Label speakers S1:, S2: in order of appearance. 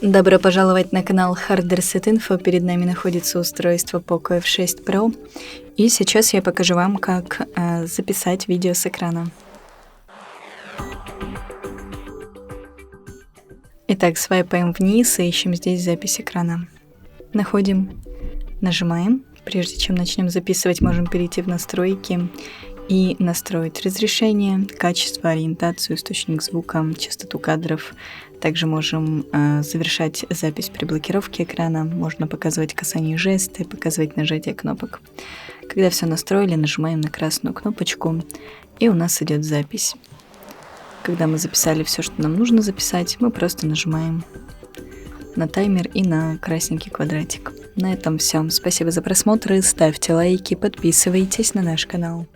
S1: Добро пожаловать на канал Info. Перед нами находится устройство Poco F6 Pro. И сейчас я покажу вам, как записать видео с экрана. Итак, свайпаем вниз и ищем здесь запись экрана. Находим, нажимаем. Прежде чем начнем записывать, можем перейти в настройки и настроить разрешение, качество, ориентацию, источник звука, частоту кадров. Также можем завершать запись при блокировке экрана. Можно показывать касание жесты, показывать нажатие кнопок. Когда все настроили, нажимаем на красную кнопочку, и у нас идет запись. Когда мы записали все, что нам нужно записать, мы просто нажимаем на таймер и на красненький квадратик. На этом все. Спасибо за просмотр. Ставьте лайки, подписывайтесь на наш канал.